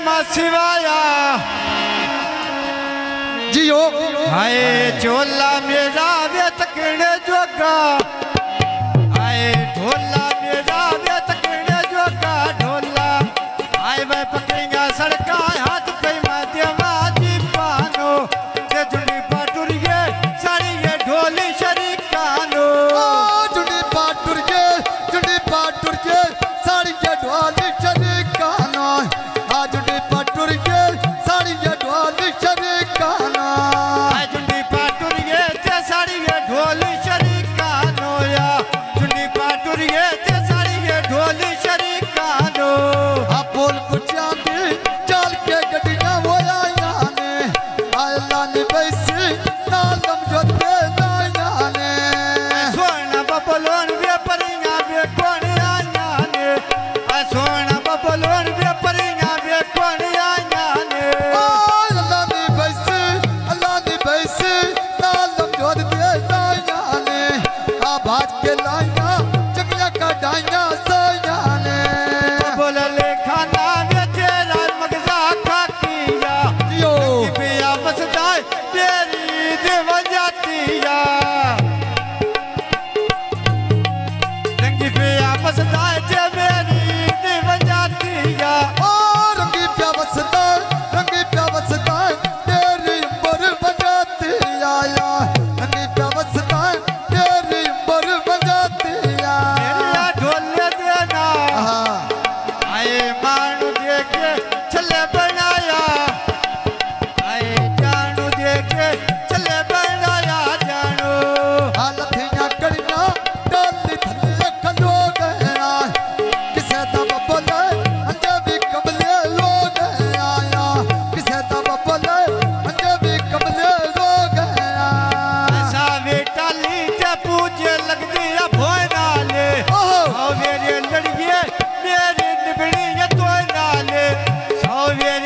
सिवाया जियो हाय चोला मेरा वे तकने जोगा हाय ढोला मेरा वे तकने जोगा ढोला हाय वे पकड़ेगा सड़का हाथ पे माध्यमा जी पानो ते जुड़ी पाटुरिए साड़ी ये ढोली शरीकानो जुड़ी पाटुरिए साड़ी ये ढोली शरीकानो जुड़ी पाटुरिए साड़ी ये ढोली शरीकानो जुड़ी पाटुरिए ते साड़ी ये ढोली शरीकानो या जुड़ी पाटुरिए ते साड़ी ये ढोली शरीकानो बोल पुछा भी चल के गड्डियां होया याने अल्लाह ने बैसी नालम जोते नायाने सोना बबलोन वे परियां वे कोण आयाने सोना बबलोन वे परियां वे कोण आयाने अल्लाह ने बैसी नालम जोते नायाने बाज के लाया चमिया का डाया सयाने बोल लेखा ना वे तेरा मगजा खाकिया जियो पिया बसदा तेरी देव जातिया रंगी पिया बसदा ते मेरी देव जातिया रंगी प्या बसदा तेरी उम्र बजाती आया रंगी प्या बसदा तेरी उम्र बजाती मेरा ढोले देना आए मानू देखे चले बनाया आए जानू देखे चले बनाया जानू लथियां कड़ियां डाली थल्ले खलो गया किसे दा बबले अंजे भी कमले लो गया किसे दा बबले अंजे भी कमले लो गया ऐसा बेटा लीटे पूजे लग दिया भोय नाले ओ मेरे लड़िए मेरी निबड़ी ये तो नाले सौ मेरे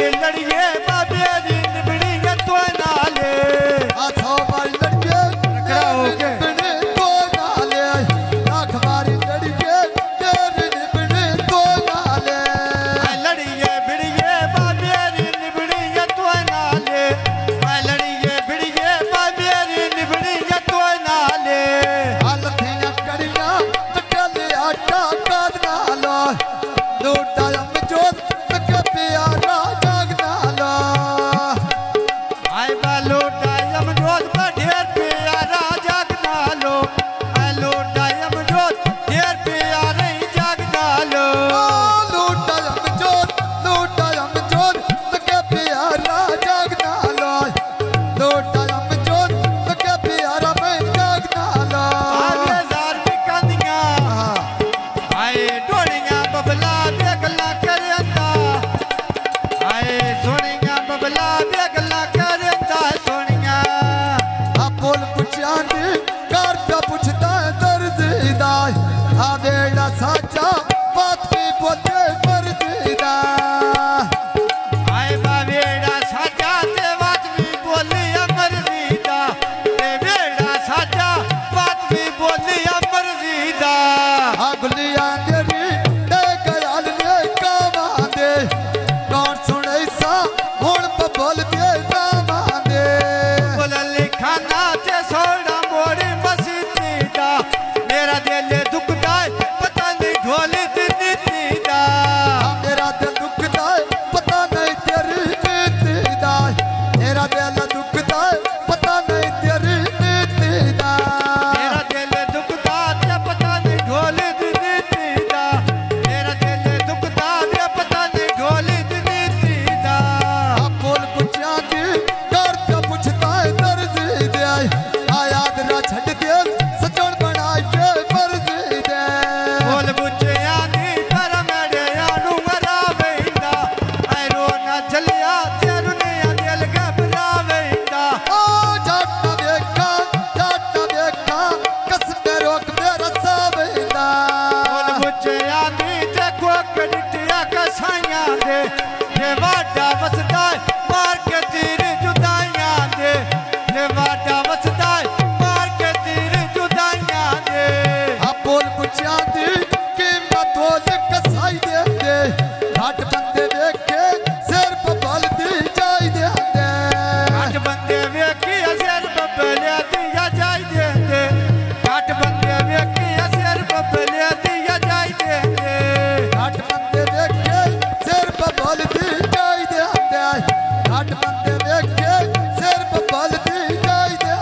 ਛੱਡ ਬੰਦੇ ਵੇਖੇ ਸਿਰ ਬੱਬਲ ਦੀ ਜਾਈ ਦੇ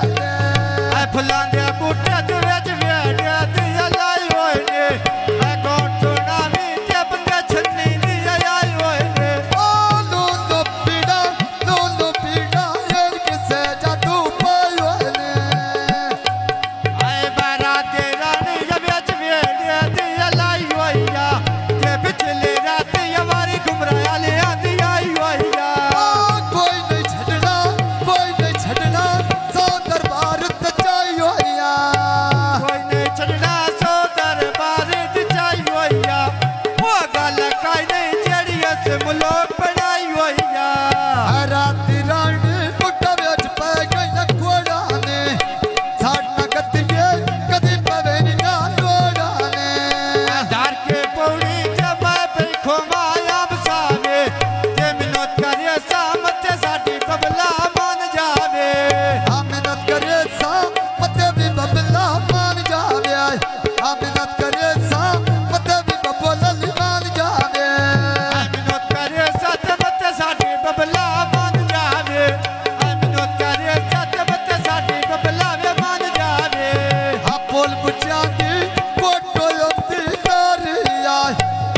ਐ ਫੁੱਲਾਂ ਦੇ ਬੂਟੇ ਦੇ ਵਿੱਚ ਵੇੜਿਆ ਦੀ ਲਾਈ ਹੋਏ ਨੇ ਐ ਕੌਣ ਸੁਣਾਵੀ ਤੇ ਬੰਦੇ ਛੰਨੀ ਦੀ ਆਈ ਹੋਏ ਨੇ ਲੋ ਪੀੜਾ ਇਹ ਕਿਸੇ ਜਾਦੂ ਪਾਈ ਹੋਏ ਨੇ ਆਏ ਬਾਰਾ ਤੇ ਰਾਣੀ ਦੇ ਵਿੱਚ ਵੇੜਿਆ ਦੀ ਲਾਈ ਹੋਈ ਆ ਤੇ ਪਿਛਲੇ ਰਾਤ ਯਵਾਰੀ ਗੁਮਰਾਇਆ ਲਿਆਂ ਦੀ ਆਈ ਹੋਈ ਆ ਕੋਈ ਨਹੀਂ ਛੱਡਣਾ ਸੋ ਦਰਬਾਰ ਤੇ ਚਾਈ ਹੋਈਆ ਕੋਈ ਨਹੀਂ ਛੱਡਣਾ ਸੋ ਦਰਬਾਰ ਤੇ ਚਾਈ ਹੋਈ ਆ ਉਹ ਗੱਲ ਕਾਈ ਨਹੀਂ ਜਿਹੜੀ ਅਸ ਮੁਲੋਕ ਬਣਾਈ ਹੋਈ ਆ ਰਾਤੀ ਰਾਣੀ ਟੁੱਟਾ ਵਿੱਚ ਪੈ ਗਈ ਕੋੜਾ ਨੇ ਸਾਡਾ ਗੱਤੀਏ ਕਦੀ ਪਵੇ ਨਾ ਲੋੜਾ ਨੇ ਧਾਰ ਕੇ ਪੌੜੀ ਜਬ ਬੈਠੋ ਮਾਇਆ ਬਸਾਵੇ ਤੇ ਮਿਨਤ ਕਰੇ ਸਾਮਤ ਸਾਡੀ ਬਬਲਾ ਮੰਨ ਜਾਵੇ ਆ ਮਿਹਨਤ ਕਰੇ ਸਾ ਮਤੇ ਵੀ ਬਬਲਾ ਮਾਨ ਜਾਵੇ ਆ ਮਿਹਨਤ ਕਰੇ ਸਾ ਮਤੇ ਵੀ ਬਬਲਾ ਮਾਨ ਜਾਵੇ ਮਿਨਤ ਕਰੇ ਸਤਮਤ ਸਾਡੀ ਬਬਲਾ ਮੰਨ ਜਾਵੇ ਮਿਨਤ ਕਰੇ ਸਤਮਤ ਸਾਡੀ ਬਬਲਾ ਵੇ ਮੰਨ ਜਾਵੇ ਆ ਬੋਲ ਬੁੱਝਾਂ ਦੀ ਫੋਟੋ ਉੱਤੇ ਤਾਰਿਆ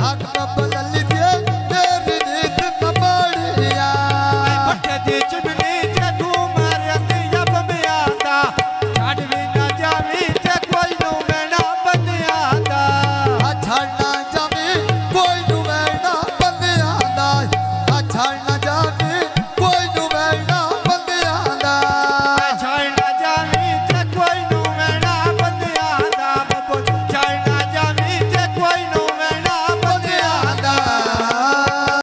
ਹੱਕ ਬਬਲਾ ਲਿਖੇ ਤੇਰੀ ਨੀਤ ਮਬੜਿਆ ਪੱਟੇ ਦੀ ਚੁਗਲੀ ਤੇ ਤੂੰ ਮਾਰਿਆਂਦੀ ਜਬ ਮਿਆਂਦਾ ਛੱਡ ਵੀ ਨਾ ਜਾਵੀਂ ਤੇ ਕੋਈ ਨੂੰ ਮੈਣਾ ਬੰਦਿਆਂ ਦਾ ਆ ਛੱਡਣਾ ਜਾਵੇਂ ਕੋਈ ਨੂੰ ਮੈਂ ਨਾ ਬੰਦਿਆਂ ਦਾ ਆ ਛੱਡਣਾ